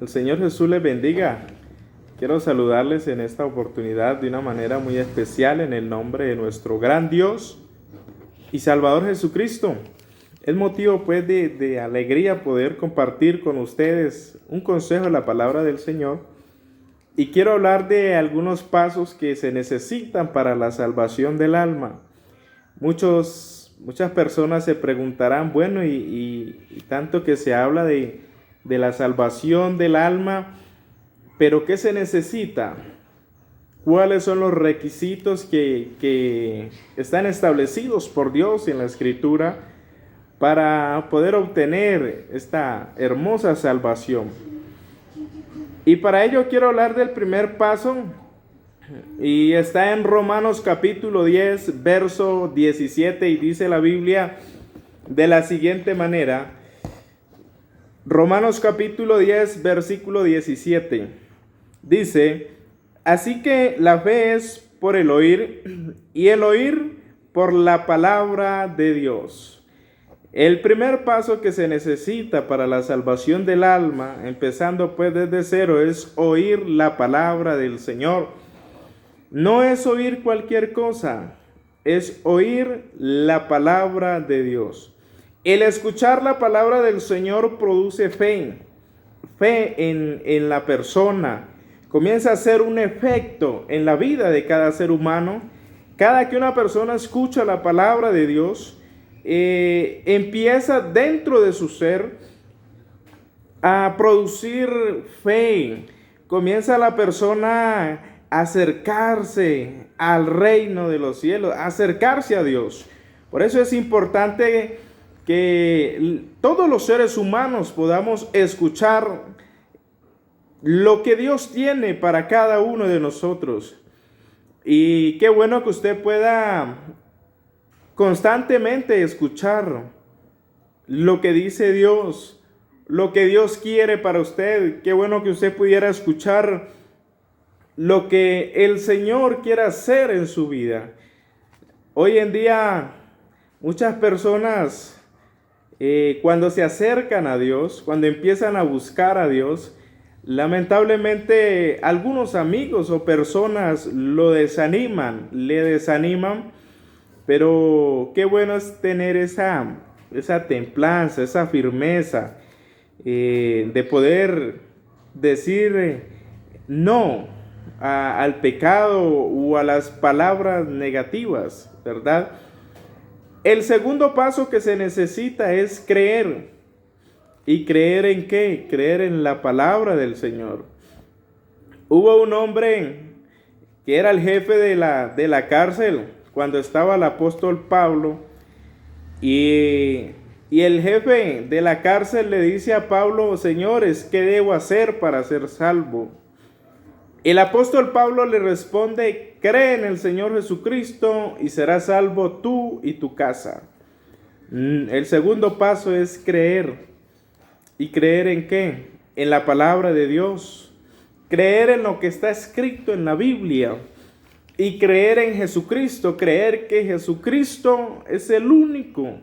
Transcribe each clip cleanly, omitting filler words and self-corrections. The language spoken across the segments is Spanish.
El Señor Jesús les bendiga. Quiero saludarles en esta oportunidad de una manera muy especial en el nombre de nuestro gran Dios y Salvador Jesucristo. Es motivo pues de alegría poder compartir con ustedes un consejo de la palabra del Señor. Y quiero hablar de algunos pasos que se necesitan para la salvación del alma. Muchas personas se preguntarán, bueno, y tanto que se habla de la salvación del alma, pero ¿qué se necesita? ¿Cuáles son los requisitos que están establecidos por Dios en la Escritura para poder obtener esta hermosa salvación? Y para ello quiero hablar del primer paso, y está en Romanos capítulo 10, verso 17, y dice la Biblia de la siguiente manera. Romanos capítulo 10, versículo 17, dice: así que la fe es por el oír, y el oír por la palabra de Dios. El primer paso que se necesita para la salvación del alma, empezando pues desde cero, es oír la palabra del Señor. No es oír cualquier cosa, es oír la palabra de Dios. El escuchar la palabra del Señor produce fe en la persona. Comienza a hacer un efecto en la vida de cada ser humano. Cada que una persona escucha la palabra de Dios, empieza dentro de su ser a producir fe. Comienza la persona a acercarse al reino de los cielos, a acercarse a Dios. Por eso es importante que todos los seres humanos podamos escuchar lo que Dios tiene para cada uno de nosotros. Y qué bueno que usted pueda constantemente escuchar lo que dice Dios, lo que Dios quiere para usted. Qué bueno que usted pudiera escuchar lo que el Señor quiere hacer en su vida. Hoy en día muchas personas cuando se acercan a Dios, cuando empiezan a buscar a Dios, lamentablemente algunos amigos o personas le desaniman, pero qué bueno es tener esa templanza, esa firmeza de poder decir no al pecado o a las palabras negativas, ¿verdad? El segundo paso que se necesita es creer. ¿Y creer en qué? Creer en la palabra del Señor. Hubo un hombre que era el jefe de la cárcel cuando estaba el apóstol Pablo, y el jefe de la cárcel le dice a Pablo: señores, ¿qué debo hacer para ser salvo? El apóstol Pablo le responde: cree en el Señor Jesucristo y serás salvo tú y tu casa. El segundo paso es creer. ¿Y creer en qué? En la palabra de Dios. Creer en lo que está escrito en la Biblia. Y creer en Jesucristo. Creer que Jesucristo es el único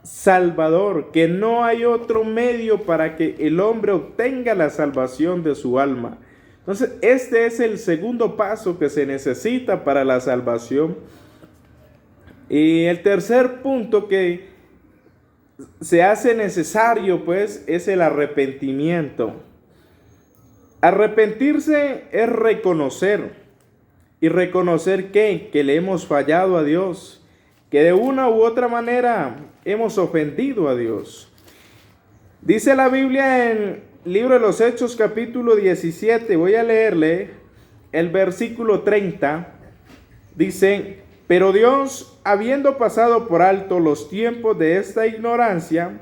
Salvador, que no hay otro medio para que el hombre obtenga la salvación de su alma. Entonces, este es el segundo paso que se necesita para la salvación. Y el tercer punto que se hace necesario, pues, es el arrepentimiento. Arrepentirse es reconocer. ¿Y reconocer qué? Que le hemos fallado a Dios, que de una u otra manera hemos ofendido a Dios. Dice la Biblia en Libro de los Hechos capítulo 17, voy a leerle el versículo 30, dice: pero Dios, habiendo pasado por alto los tiempos de esta ignorancia,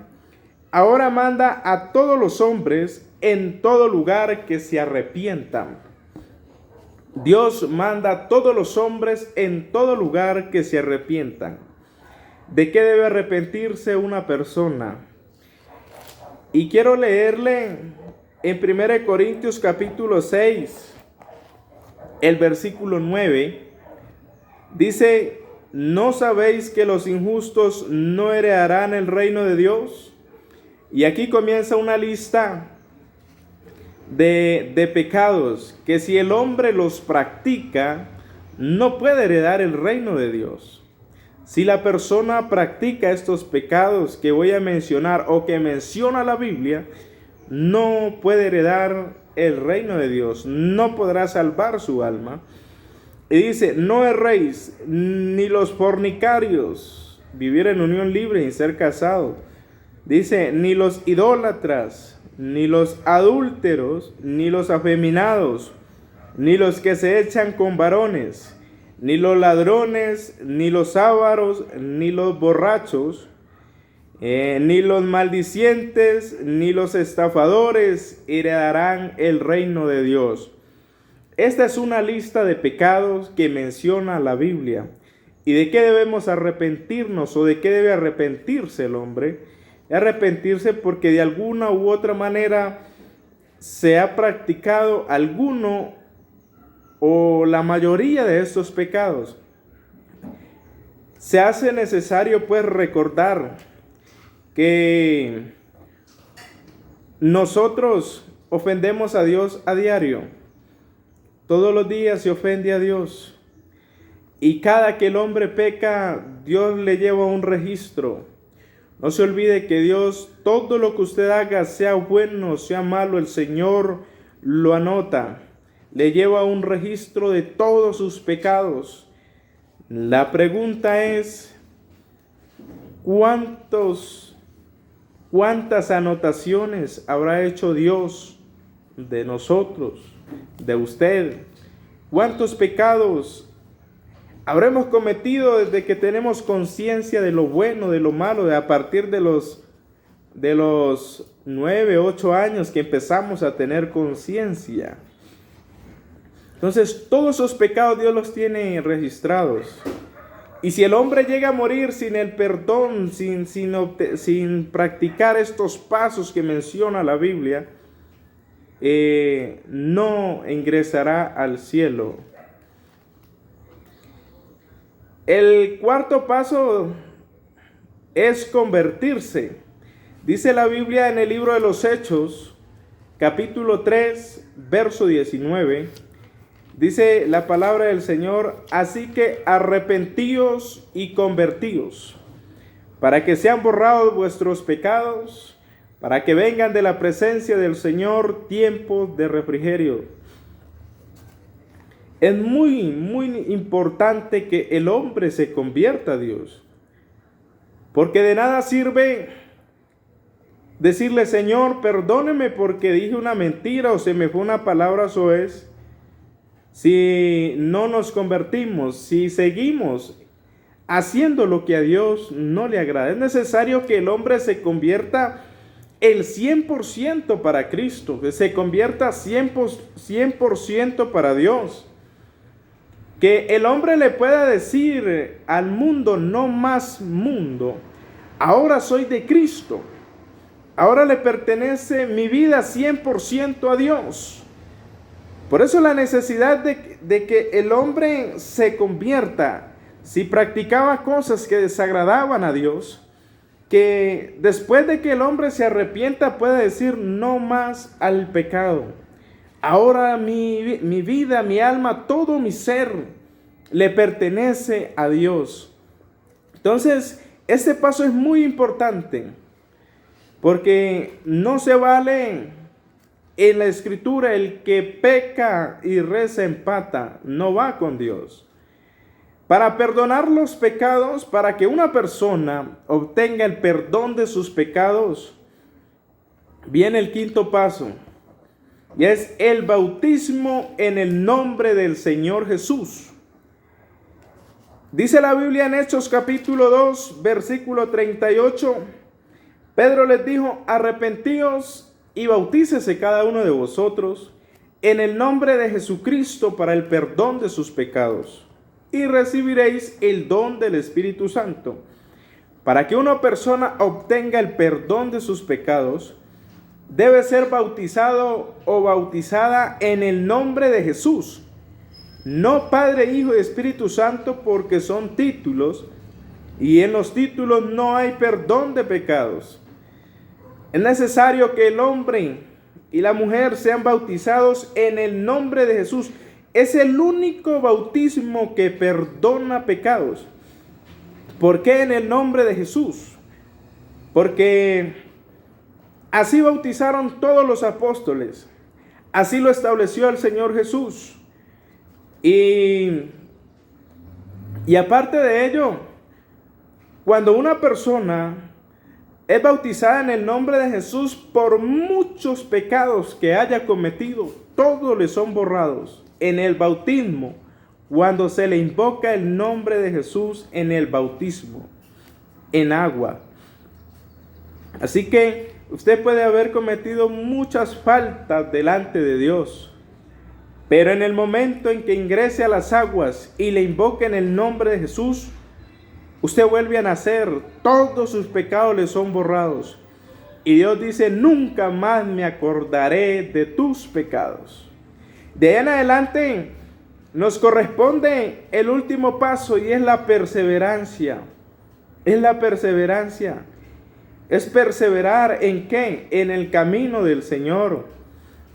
ahora manda a todos los hombres en todo lugar que se arrepientan. Dios manda a todos los hombres en todo lugar que se arrepientan. ¿De qué debe arrepentirse una persona? Y quiero leerle en 1 Corintios capítulo 6, el versículo 9, dice: ¿no sabéis que los injustos no heredarán el reino de Dios? Y aquí comienza una lista de pecados que si el hombre los practica, no puede heredar el reino de Dios. Si la persona practica estos pecados que voy a mencionar o que menciona la Biblia, no puede heredar el reino de Dios, no podrá salvar su alma. Y dice, no erréis, ni los fornicarios, vivir en unión libre y ser casado. Dice, ni los idólatras, ni los adúlteros, ni los afeminados, ni los que se echan con varones, ni los ladrones, ni los ávaros, ni los borrachos, ni los maldicientes, ni los estafadores heredarán el reino de Dios. Esta es una lista de pecados que menciona la Biblia. ¿Y de qué debemos arrepentirnos o de qué debe arrepentirse el hombre? Arrepentirse porque de alguna u otra manera se ha practicado alguno o la mayoría de estos pecados. Se hace necesario pues recordar que nosotros ofendemos a Dios a diario. Todos los días se ofende a Dios. Y cada que el hombre peca, Dios le lleva un registro. No se olvide que Dios, todo lo que usted haga, sea bueno, sea malo, el Señor lo anota. Le lleva un registro de todos sus pecados. La pregunta es, ¿cuántas anotaciones habrá hecho Dios de nosotros, de usted? ¿Cuántos pecados habremos cometido desde que tenemos conciencia de lo bueno, de lo malo, de a partir de los 9, 8 años que empezamos a tener conciencia? Entonces, todos esos pecados Dios los tiene registrados. Y si el hombre llega a morir sin el perdón, sin practicar estos pasos que menciona la Biblia, no ingresará al cielo. El cuarto paso es convertirse. Dice la Biblia en el libro de los Hechos, capítulo 3, verso 19. Dice la palabra del Señor, así que arrepentíos y convertíos, para que sean borrados vuestros pecados, para que vengan de la presencia del Señor tiempos de refrigerio. Es muy, muy importante que el hombre se convierta a Dios, porque de nada sirve decirle, Señor, perdóneme porque dije una mentira o se me fue una palabra soez. Si no nos convertimos, si seguimos haciendo lo que a Dios no le agrada, es necesario que el hombre se convierta el 100% para Cristo, que se convierta 100% para Dios. Que el hombre le pueda decir al mundo, no más mundo, ahora soy de Cristo, ahora le pertenece mi vida 100% a Dios. Por eso la necesidad de que el hombre se convierta, si practicaba cosas que desagradaban a Dios, que después de que el hombre se arrepienta pueda decir no más al pecado. Ahora mi vida, mi alma, todo mi ser le pertenece a Dios. Entonces, este paso es muy importante, porque no se vale en la Escritura el que peca y reza empata, no va con Dios. Para perdonar los pecados, para que una persona obtenga el perdón de sus pecados, viene el quinto paso, y es el bautismo en el nombre del Señor Jesús. Dice la Biblia en Hechos capítulo 2, versículo 38, Pedro les dijo, arrepentíos y bautícese cada uno de vosotros en el nombre de Jesucristo para el perdón de sus pecados, y recibiréis el don del Espíritu Santo. Para que una persona obtenga el perdón de sus pecados, debe ser bautizado o bautizada en el nombre de Jesús. No Padre, Hijo y Espíritu Santo, porque son títulos, y en los títulos no hay perdón de pecados. Es necesario que el hombre y la mujer sean bautizados en el nombre de Jesús. Es el único bautismo que perdona pecados. ¿Por qué en el nombre de Jesús? Porque así bautizaron todos los apóstoles. Así lo estableció el Señor Jesús. Y aparte de ello, cuando una persona es bautizada en el nombre de Jesús, por muchos pecados que haya cometido, todos le son borrados en el bautismo, cuando se le invoca el nombre de Jesús en el bautismo, en agua. Así que usted puede haber cometido muchas faltas delante de Dios, pero en el momento en que ingrese a las aguas y le invoque en el nombre de Jesús, usted vuelve a nacer, todos sus pecados le son borrados. Y Dios dice, nunca más me acordaré de tus pecados. De ahí en adelante nos corresponde el último paso y es la perseverancia. Es la perseverancia. Es perseverar ¿en qué? En el camino del Señor.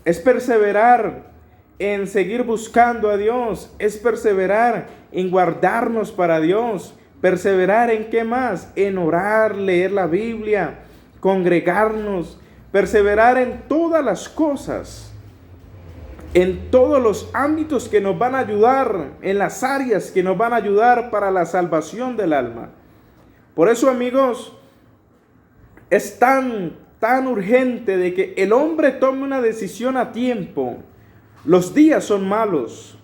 Es perseverar en seguir buscando a Dios. Es perseverar en guardarnos para Dios. Perseverar en qué más? En orar, leer la Biblia, congregarnos. Perseverar en todas las cosas. En todos los ámbitos que nos van a ayudar. En las áreas que nos van a ayudar para la salvación del alma. Por eso, amigos, es tan urgente de que el hombre tome una decisión a tiempo. Los días son malos,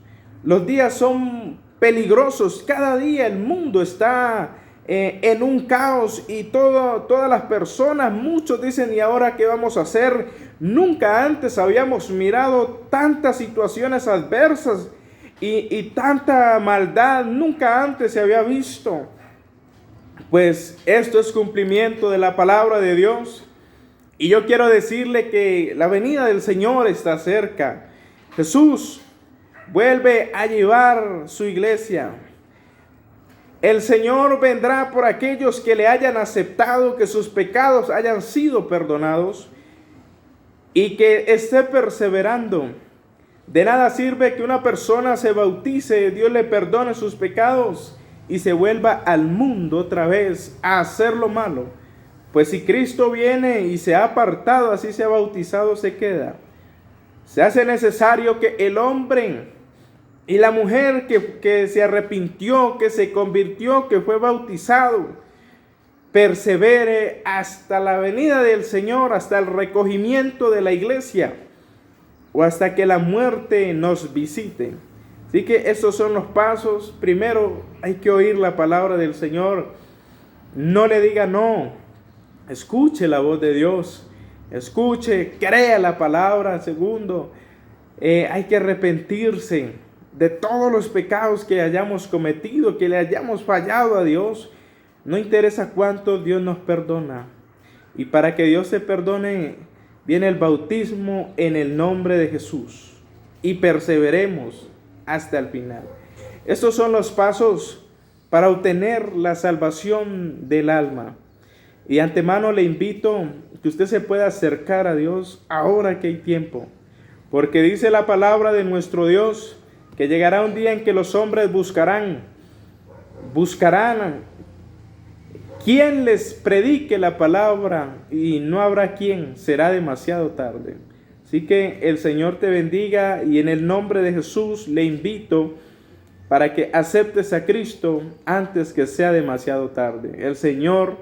los días son peligrosos. Cada día el mundo está en un caos y todas las personas, muchos dicen, ¿y ahora qué vamos a hacer? Nunca antes habíamos mirado tantas situaciones adversas y tanta maldad, nunca antes se había visto. Pues esto es cumplimiento de la palabra de Dios. Y yo quiero decirle que la venida del Señor está cerca. Jesús vuelve a llevar su iglesia. El Señor vendrá por aquellos que le hayan aceptado, que sus pecados hayan sido perdonados y que esté perseverando. De nada sirve que una persona se bautice, Dios le perdone sus pecados y se vuelva al mundo otra vez a hacer lo malo. Pues si Cristo viene y se ha apartado, así se ha bautizado, se queda. Se hace necesario que el hombre y la mujer que se arrepintió, que se convirtió, que fue bautizado, persevere hasta la venida del Señor, hasta el recogimiento de la iglesia o hasta que la muerte nos visite. Así que esos son los pasos. Primero, hay que oír la palabra del Señor. No le diga no. Escuche la voz de Dios. Escuche, crea la palabra. Segundo, hay que arrepentirse de todos los pecados que hayamos cometido, que le hayamos fallado a Dios. No interesa cuánto, Dios nos perdona. Y para que Dios se perdone, viene el bautismo en el nombre de Jesús. Y perseveremos hasta el final. Estos son los pasos para obtener la salvación del alma. Y de antemano le invito que usted se pueda acercar a Dios ahora que hay tiempo. Porque dice la palabra de nuestro Dios que llegará un día en que los hombres buscarán quien les predique la palabra y no habrá quien, será demasiado tarde. Así que el Señor te bendiga y en el nombre de Jesús le invito para que aceptes a Cristo antes que sea demasiado tarde. El Señor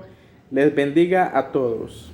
les bendiga a todos.